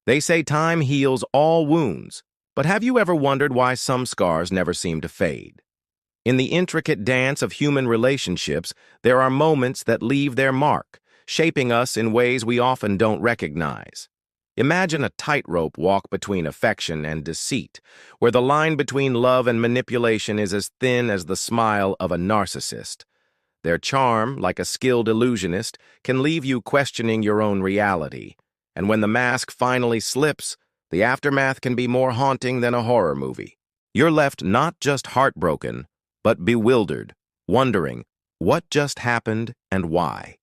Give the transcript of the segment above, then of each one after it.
They say time heals all wounds, but have you ever wondered why some scars never seem to fade? In the intricate dance of human relationships, there are moments that leave their mark, shaping us in ways we often don't recognize. Imagine a tightrope walk between affection and deceit, where the line between love and manipulation is as thin as the smile of a narcissist. Their charm, like a skilled illusionist, can leave you questioning your own reality. And when the mask finally slips, the aftermath can be more haunting than a horror movie. You're left not just heartbroken, but bewildered, wondering what just happened and why.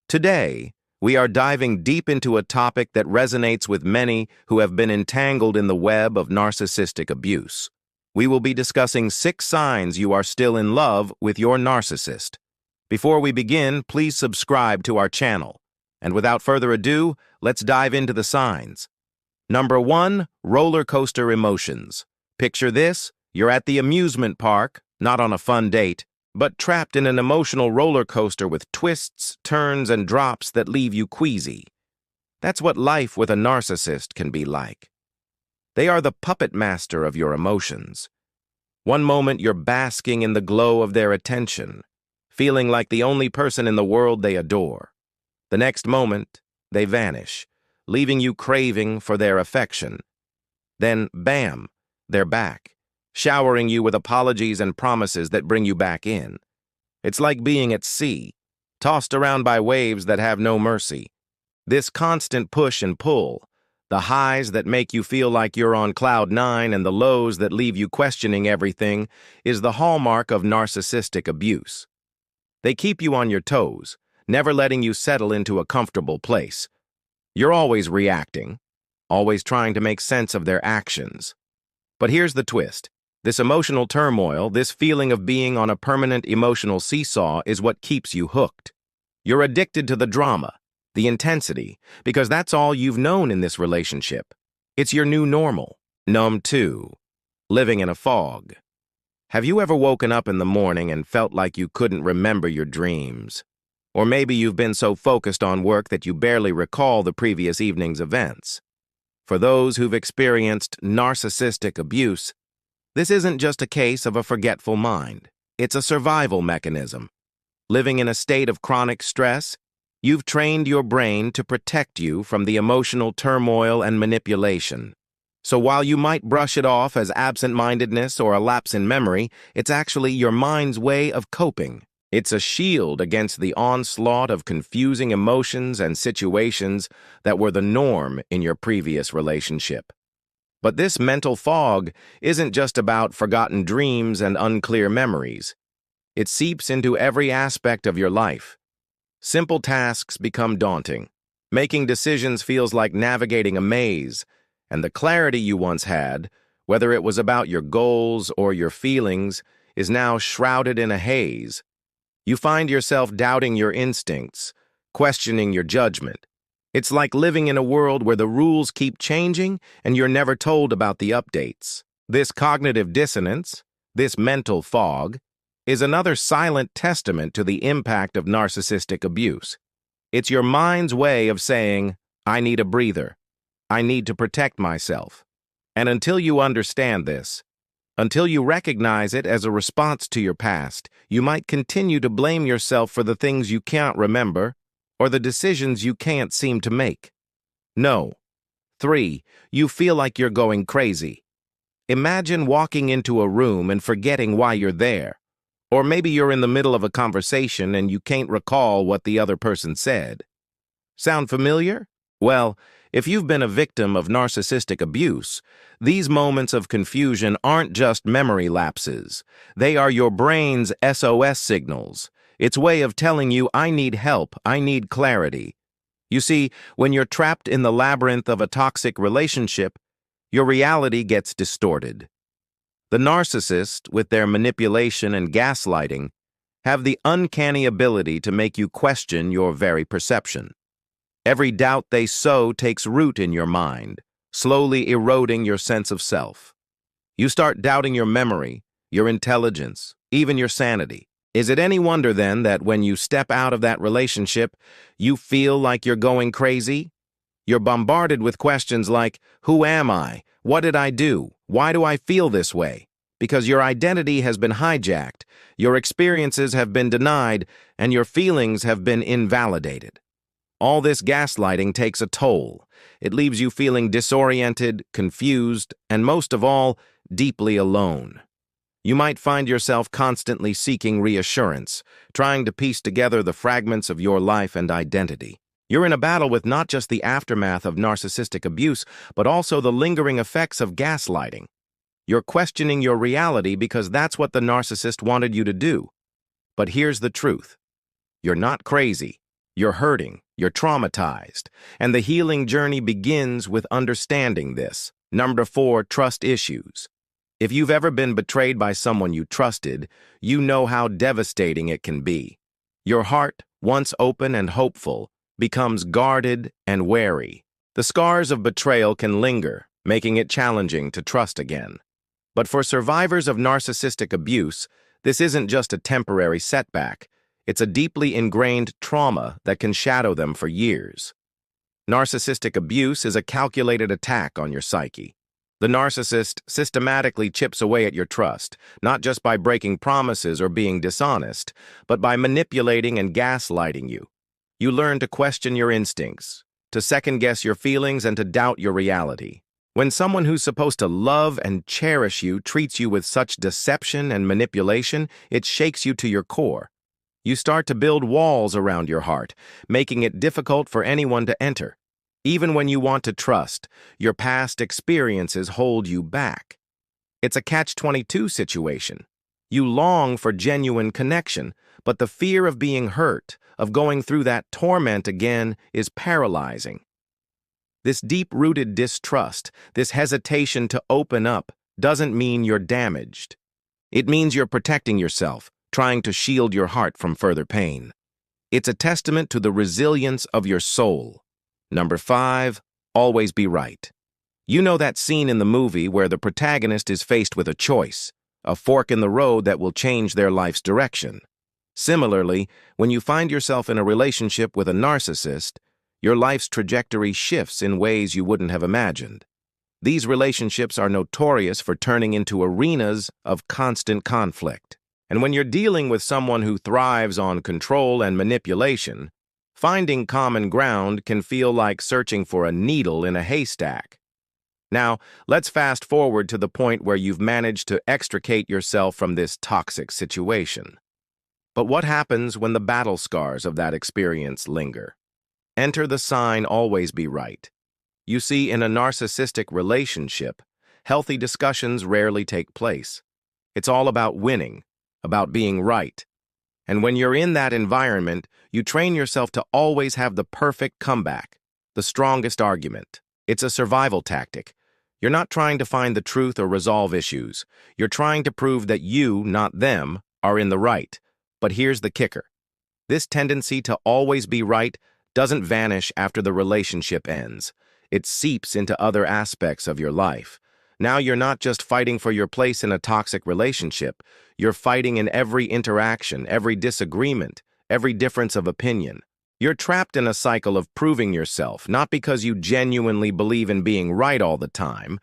Today, we are diving deep into a topic that resonates with many who have been entangled in the web of narcissistic abuse. We will be discussing 6 signs you are still in love with your narcissist. Before we begin, please subscribe to our channel. And without further ado, let's dive into the signs. Number 1, roller coaster emotions. Picture this: you're at the amusement park, not on a fun date, but trapped in an emotional roller coaster with twists, turns, and drops that leave you queasy. That's what life with a narcissist can be like. They are the puppet master of your emotions. One moment you're basking in the glow of their attention, feeling like the only person in the world they adore. The next moment, they vanish, leaving you craving for their affection. Then, bam, they're back, showering you with apologies and promises that bring you back in. It's like being at sea, tossed around by waves that have no mercy. This constant push and pull, the highs that make you feel like you're on cloud 9 and the lows that leave you questioning everything, is the hallmark of narcissistic abuse. They keep you on your toes, never letting you settle into a comfortable place. You're always reacting, always trying to make sense of their actions. But here's the twist. This emotional turmoil, this feeling of being on a permanent emotional seesaw, is what keeps you hooked. You're addicted to the drama, the intensity, because that's all you've known in this relationship. It's your new normal. Number 2, living in a fog. Have you ever woken up in the morning and felt like you couldn't remember your dreams? Or maybe you've been so focused on work that you barely recall the previous evening's events. For those who've experienced narcissistic abuse, this isn't just a case of a forgetful mind. It's a survival mechanism. Living in a state of chronic stress, you've trained your brain to protect you from the emotional turmoil and manipulation. So while you might brush it off as absent-mindedness or a lapse in memory, it's actually your mind's way of coping. It's a shield against the onslaught of confusing emotions and situations that were the norm in your previous relationship. But this mental fog isn't just about forgotten dreams and unclear memories. It seeps into every aspect of your life. Simple tasks become daunting. Making decisions feels like navigating a maze, and the clarity you once had, whether it was about your goals or your feelings, is now shrouded in a haze. You find yourself doubting your instincts, questioning your judgment. It's like living in a world where the rules keep changing and you're never told about the updates. This cognitive dissonance, this mental fog, is another silent testament to the impact of narcissistic abuse. It's your mind's way of saying, I need a breather. I need to protect myself. And until you understand this, until you recognize it as a response to your past, you might continue to blame yourself for the things you can't remember or the decisions you can't seem to make. No. 3, you feel like you're going crazy. Imagine walking into a room and forgetting why you're there. Or maybe you're in the middle of a conversation and you can't recall what the other person said. Sound familiar? Well, if you've been a victim of narcissistic abuse, these moments of confusion aren't just memory lapses. They are your brain's SOS signals. Its way of telling you, I need help, I need clarity. You see, when you're trapped in the labyrinth of a toxic relationship, your reality gets distorted. The narcissist, with their manipulation and gaslighting, have the uncanny ability to make you question your very perception. Every doubt they sow takes root in your mind, slowly eroding your sense of self. You start doubting your memory, your intelligence, even your sanity. Is it any wonder then that when you step out of that relationship, you feel like you're going crazy? You're bombarded with questions like, who am I? What did I do? Why do I feel this way? Because your identity has been hijacked, your experiences have been denied, and your feelings have been invalidated. All this gaslighting takes a toll. It leaves you feeling disoriented, confused, and most of all, deeply alone. You might find yourself constantly seeking reassurance, trying to piece together the fragments of your life and identity. You're in a battle with not just the aftermath of narcissistic abuse, but also the lingering effects of gaslighting. You're questioning your reality because that's what the narcissist wanted you to do. But here's the truth. You're not crazy. You're hurting. You're traumatized. And the healing journey begins with understanding this. Number 4, trust issues. If you've ever been betrayed by someone you trusted, you know how devastating it can be. Your heart, once open and hopeful, becomes guarded and wary. The scars of betrayal can linger, making it challenging to trust again. But for survivors of narcissistic abuse, this isn't just a temporary setback. It's a deeply ingrained trauma that can shadow them for years. Narcissistic abuse is a calculated attack on your psyche. The narcissist systematically chips away at your trust, not just by breaking promises or being dishonest, but by manipulating and gaslighting you. You learn to question your instincts, to second-guess your feelings, and to doubt your reality. When someone who's supposed to love and cherish you treats you with such deception and manipulation, it shakes you to your core. You start to build walls around your heart, making it difficult for anyone to enter. Even when you want to trust, your past experiences hold you back. It's a catch-22 situation. You long for genuine connection, but the fear of being hurt, of going through that torment again, is paralyzing. This deep-rooted distrust, this hesitation to open up, doesn't mean you're damaged. It means you're protecting yourself, trying to shield your heart from further pain. It's a testament to the resilience of your soul. Number 5, always be right. You know that scene in the movie where the protagonist is faced with a choice, a fork in the road that will change their life's direction. Similarly, when you find yourself in a relationship with a narcissist, your life's trajectory shifts in ways you wouldn't have imagined. These relationships are notorious for turning into arenas of constant conflict. And when you're dealing with someone who thrives on control and manipulation, finding common ground can feel like searching for a needle in a haystack. Now, let's fast forward to the point where you've managed to extricate yourself from this toxic situation. But what happens when the battle scars of that experience linger? Enter the sign always be right. You see, in a narcissistic relationship, healthy discussions rarely take place. It's all about winning, about being right. And when you're in that environment, you train yourself to always have the perfect comeback, the strongest argument. It's a survival tactic. You're not trying to find the truth or resolve issues. You're trying to prove that you, not them, are in the right. But here's the kicker. This tendency to always be right doesn't vanish after the relationship ends. It seeps into other aspects of your life. Now you're not just fighting for your place in a toxic relationship. You're fighting in every interaction, every disagreement, every difference of opinion. You're trapped in a cycle of proving yourself, not because you genuinely believe in being right all the time,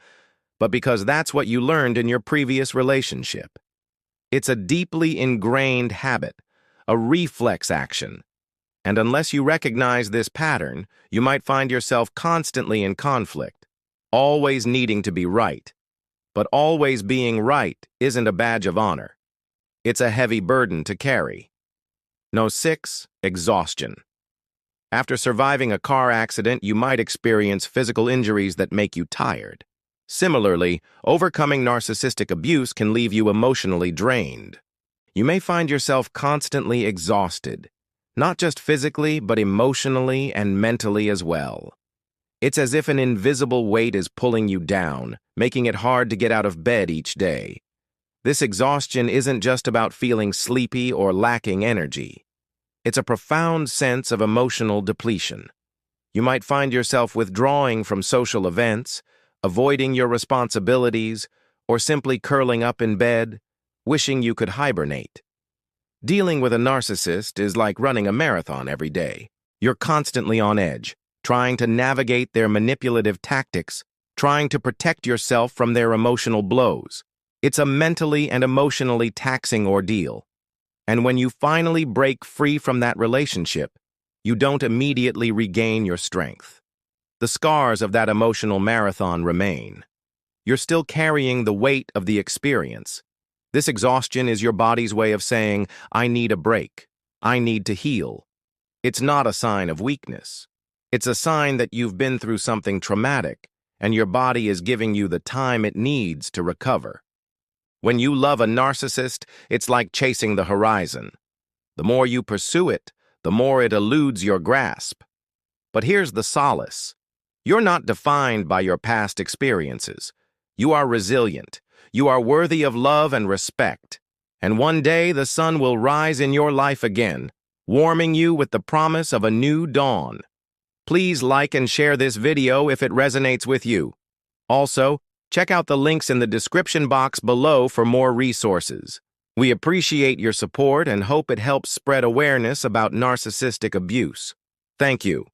but because that's what you learned in your previous relationship. It's a deeply ingrained habit, a reflex action. And unless you recognize this pattern, you might find yourself constantly in conflict, always needing to be right. But always being right isn't a badge of honor. It's a heavy burden to carry. No. 6, exhaustion. After surviving a car accident, you might experience physical injuries that make you tired. Similarly, overcoming narcissistic abuse can leave you emotionally drained. You may find yourself constantly exhausted, not just physically, but emotionally and mentally as well. It's as if an invisible weight is pulling you down, making it hard to get out of bed each day. This exhaustion isn't just about feeling sleepy or lacking energy. It's a profound sense of emotional depletion. You might find yourself withdrawing from social events, avoiding your responsibilities, or simply curling up in bed, wishing you could hibernate. Dealing with a narcissist is like running a marathon every day. You're constantly on edge, trying to navigate their manipulative tactics, trying to protect yourself from their emotional blows. It's a mentally and emotionally taxing ordeal. And when you finally break free from that relationship, you don't immediately regain your strength. The scars of that emotional marathon remain. You're still carrying the weight of the experience. This exhaustion is your body's way of saying, I need a break. I need to heal. It's not a sign of weakness. It's a sign that you've been through something traumatic, and your body is giving you the time it needs to recover. When you love a narcissist, it's like chasing the horizon. The more you pursue it, the more it eludes your grasp. But here's the solace. You're not defined by your past experiences. You are resilient. You are worthy of love and respect. And one day the sun will rise in your life again, warming you with the promise of a new dawn. Please like and share this video if it resonates with you. Also, check out the links in the description box below for more resources. We appreciate your support and hope it helps spread awareness about narcissistic abuse. Thank you.